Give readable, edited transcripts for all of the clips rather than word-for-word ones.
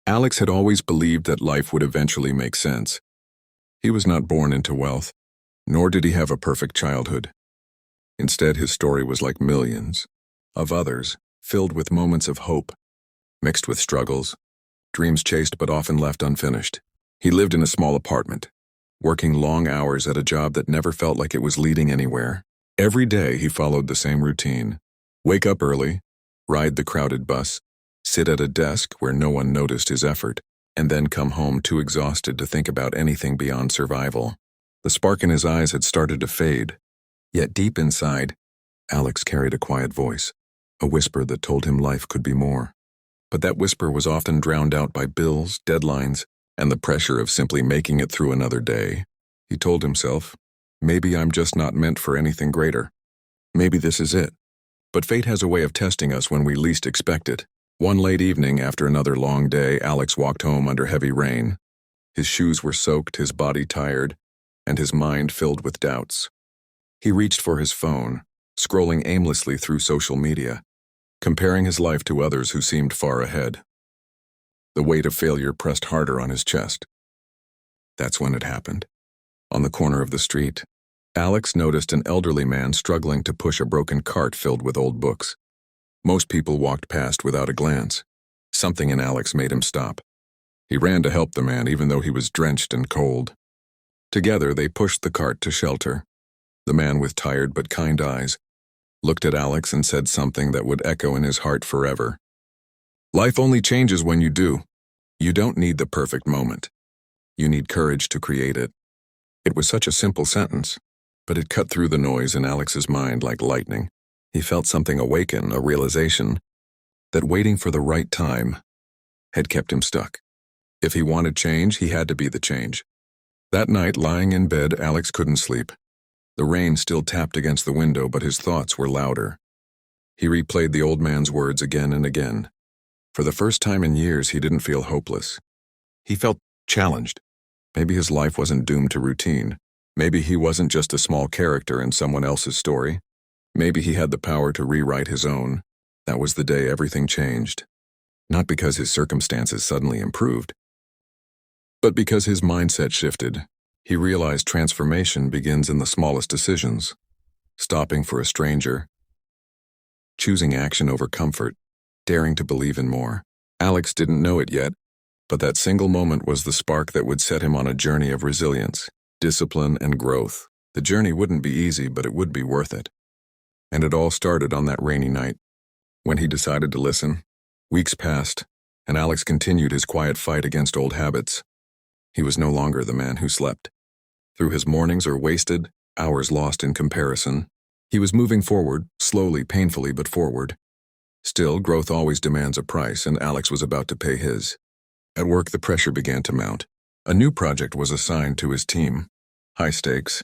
Alex had always believed that life would eventually make sense. He was not born into wealth, nor did he have a perfect childhood. Instead, his story was like millions of others, filled with moments of hope, mixed with struggles, dreams chased but often left unfinished. He lived in a small apartment, working long hours at a job that never felt like it was leading anywhere. Every day he followed the same routine: wake up early, ride the crowded bus, sit at a desk where no one noticed his effort, and then come home too exhausted to think about anything beyond survival. The spark in his eyes had started to fade, yet deep inside, Alex carried a quiet voice, a whisper that told him life could be more. But that whisper was often drowned out by bills, deadlines, and the pressure of simply making it through another day. He told himself, maybe I'm just not meant for anything greater. Maybe this is it. But fate has a way of testing us when we least expect it. One late evening after another long day, Alex walked home under heavy rain. His shoes were soaked, his body tired, and his mind filled with doubts. He reached for his phone, scrolling aimlessly through social media, comparing his life to others who seemed far ahead. The weight of failure pressed harder on his chest. That's when it happened. On the corner of the street, Alex noticed an elderly man struggling to push a broken cart filled with old books. Most people walked past without a glance. Something in Alex made him stop. He ran to help the man even though he was drenched and cold. Together they pushed the cart to shelter. The man with tired but kind eyes looked at Alex and said something that would echo in his heart forever. Life only changes when you do. You don't need the perfect moment. You need courage to create it. It was such a simple sentence, but it cut through the noise in Alex's mind like lightning. He felt something awaken, a realization that waiting for the right time had kept him stuck. If he wanted change, he had to be the change. That night, lying in bed, Alex couldn't sleep. The rain still tapped against the window, but his thoughts were louder. He replayed the old man's words again and again. For the first time in years, he didn't feel hopeless. He felt challenged. Maybe his life wasn't doomed to routine. Maybe he wasn't just a small character in someone else's story. Maybe he had the power to rewrite his own. That was the day everything changed. Not because his circumstances suddenly improved, but because his mindset shifted. He realized transformation begins in the smallest decisions. Stopping for a stranger, choosing action over comfort, daring to believe in more. Alex didn't know it yet, but that single moment was the spark that would set him on a journey of resilience, discipline, and growth. The journey wouldn't be easy, but it would be worth it. And it all started on that rainy night. When he decided to listen, weeks passed, and Alex continued his quiet fight against old habits. He was no longer the man who slept. Through his mornings or wasted, hours lost in comparison, he was moving forward, slowly, painfully, but forward. Still, growth always demands a price, and Alex was about to pay his. At work, the pressure began to mount. A new project was assigned to his team. High stakes,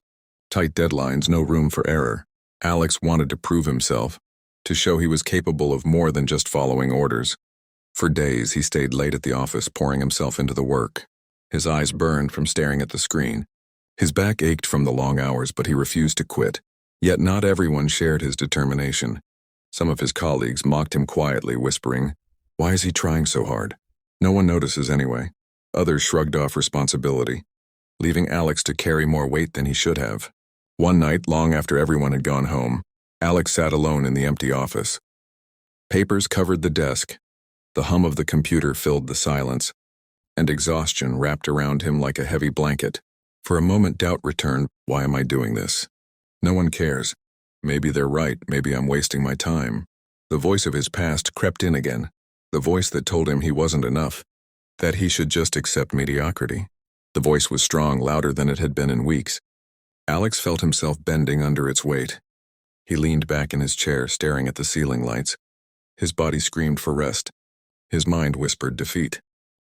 tight deadlines, no room for error. Alex wanted to prove himself, to show he was capable of more than just following orders. For days, he stayed late at the office, pouring himself into the work. His eyes burned from staring at the screen. His back ached from the long hours, but he refused to quit. Yet not everyone shared his determination. Some of his colleagues mocked him quietly, whispering, "Why is he trying so hard? No one notices anyway." Others shrugged off responsibility, leaving Alex to carry more weight than he should have. One night, long after everyone had gone home, Alex sat alone in the empty office. Papers covered the desk, the hum of the computer filled the silence, and exhaustion wrapped around him like a heavy blanket. For a moment, doubt returned. Why am I doing this? No one cares. Maybe they're right, maybe I'm wasting my time. The voice of his past crept in again, the voice that told him he wasn't enough, that he should just accept mediocrity. The voice was strong, louder than it had been in weeks. Alex felt himself bending under its weight. He leaned back in his chair, staring at the ceiling lights. His body screamed for rest. His mind whispered defeat.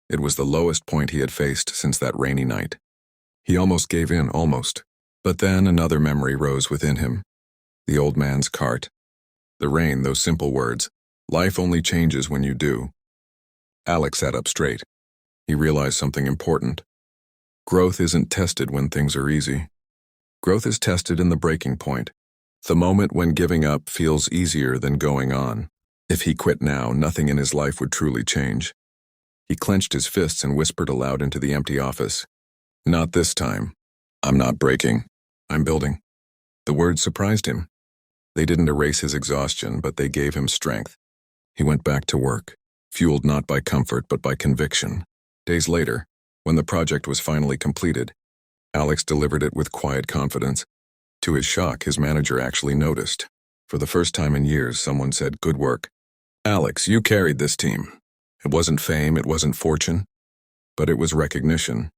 It was the lowest point he had faced since that rainy night. He almost gave in, almost. But then another memory rose within him. The old man's cart. The rain, those simple words. Life only changes when you do. Alex sat up straight. He realized something important. Growth isn't tested when things are easy. Growth is tested in the breaking point, the moment when giving up feels easier than going on. If he quit now, nothing in his life would truly change. He clenched his fists and whispered aloud into the empty office. "Not this time. I'm not breaking. I'm building." The words surprised him. They didn't erase his exhaustion, but they gave him strength. He went back to work, fueled not by comfort but by conviction. Days later, when the project was finally completed, Alex delivered it with quiet confidence. To his shock, his manager actually noticed. For the first time in years, someone said, "Good work. Alex, you carried this team." It wasn't fame, it wasn't fortune, but it was recognition,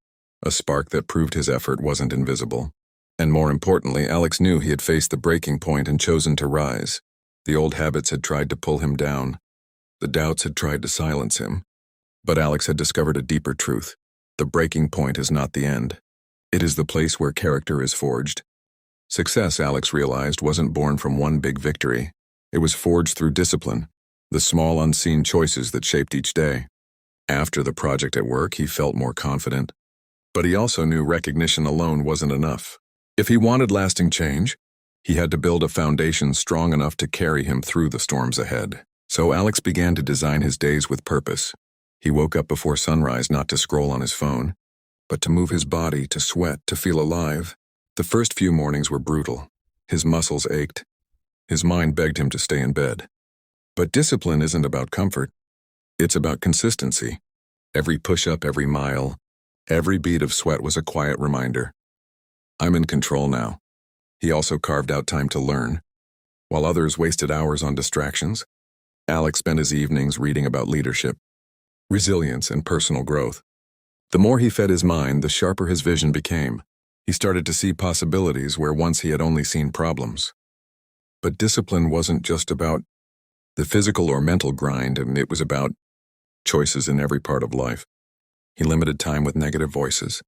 a spark that proved his effort wasn't invisible. And more importantly, Alex knew he had faced the breaking point and chosen to rise. The old habits had tried to pull him down. The doubts had tried to silence him. But Alex had discovered a deeper truth. The breaking point is not the end. It is the place where character is forged. Success, Alex realized, wasn't born from one big victory. It was forged through discipline, the small unseen choices that shaped each day. After the project at work, he felt more confident. But he also knew recognition alone wasn't enough. If he wanted lasting change, he had to build a foundation strong enough to carry him through the storms ahead. So Alex began to design his days with purpose. He woke up before sunrise not to scroll on his phone, but to move his body, to sweat, to feel alive. The first few mornings were brutal. His muscles ached. His mind begged him to stay in bed. But discipline isn't about comfort. It's about consistency. Every push-up, every mile, every bead of sweat was a quiet reminder. I'm in control now. He also carved out time to learn. While others wasted hours on distractions, Alex spent his evenings reading about leadership, resilience, and personal growth. The more he fed his mind, the sharper his vision became. He started to see possibilities where once he had only seen problems. But discipline wasn't just about the physical or mental grind, and it was about choices in every part of life. He limited time with negative voices,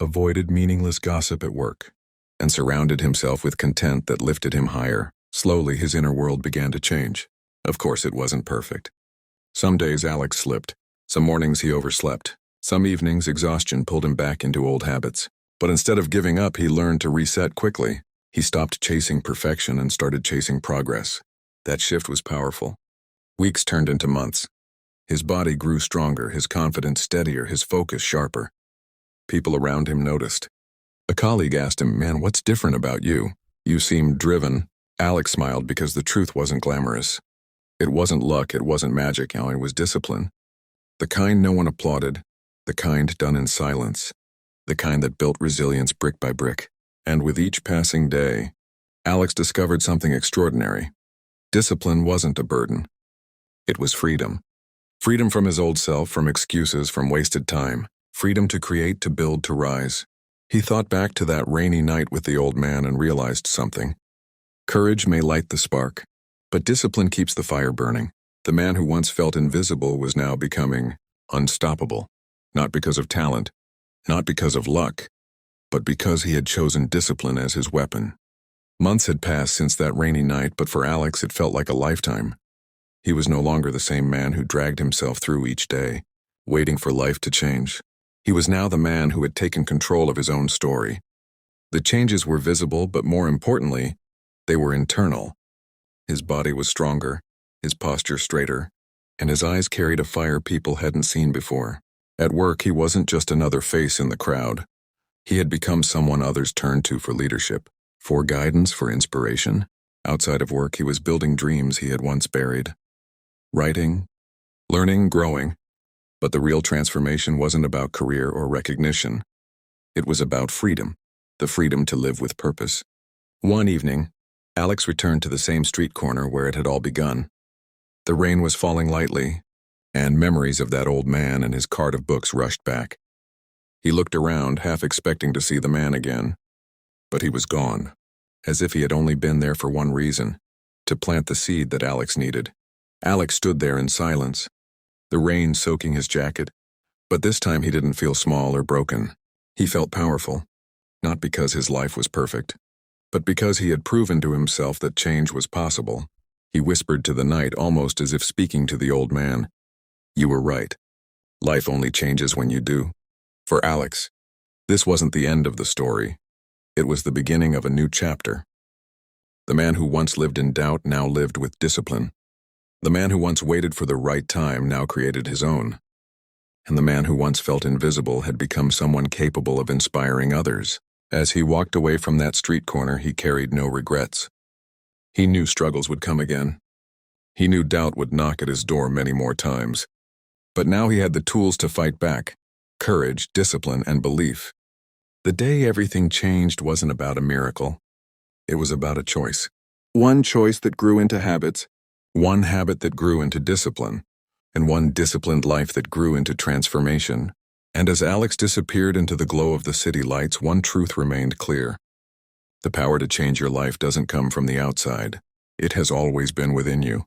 avoided meaningless gossip at work, and surrounded himself with content that lifted him higher. Slowly, his inner world began to change. Of course, it wasn't perfect. Some days Alex slipped. Some mornings he overslept. Some evenings exhaustion pulled him back into old habits. But instead of giving up, he learned to reset quickly. He stopped chasing perfection and started chasing progress. That shift was powerful. Weeks turned into months. His body grew stronger, his confidence steadier, his focus sharper. People around him noticed. A colleague asked him, "Man, what's different about you? You seem driven." Alex smiled because the truth wasn't glamorous. It wasn't luck, it wasn't magic, it was discipline. The kind no one applauded, the kind done in silence, the kind that built resilience brick by brick. And with each passing day, Alex discovered something extraordinary. Discipline wasn't a burden. It was freedom. Freedom from his old self, from excuses, from wasted time. Freedom to create, to build, to rise. He thought back to that rainy night with the old man and realized something. Courage may light the spark, but discipline keeps the fire burning. The man who once felt invisible was now becoming unstoppable. Not because of talent, not because of luck, but because he had chosen discipline as his weapon. Months had passed since that rainy night, but for Alex it felt like a lifetime. He was no longer the same man who dragged himself through each day, waiting for life to change. He was now the man who had taken control of his own story. The changes were visible, but more importantly, they were internal. His body was stronger, his posture straighter, and his eyes carried a fire people hadn't seen before. At work, he wasn't just another face in the crowd. He had become someone others turned to for leadership, for guidance, for inspiration. Outside of work, he was building dreams he had once buried. Writing, learning, growing. But the real transformation wasn't about career or recognition. It was about freedom, the freedom to live with purpose. One evening, Alex returned to the same street corner where it had all begun. The rain was falling lightly, and memories of that old man and his cart of books rushed back. He looked around, half expecting to see the man again. But he was gone, as if he had only been there for one reason, to plant the seed that Alex needed. Alex stood there in silence, the rain soaking his jacket, but this time he didn't feel small or broken. He felt powerful, not because his life was perfect, but because he had proven to himself that change was possible. He whispered to the night, almost as if speaking to the old man, "You were right. Life only changes when you do." For Alex, this wasn't the end of the story. It was the beginning of a new chapter. The man who once lived in doubt now lived with discipline. The man who once waited for the right time now created his own. and the man who once felt invisible had become someone capable of inspiring others. As he walked away from that street corner, he carried no regrets. He knew struggles would come again. He knew doubt would knock at his door many more times. But now he had the tools to fight back: courage, discipline, and belief. The day everything changed wasn't about a miracle. It was about a choice. One choice that grew into habits, one habit that grew into discipline, and one disciplined life that grew into transformation. And as Alex disappeared into the glow of the city lights, one truth remained clear. The power to change your life doesn't come from the outside. It has always been within you.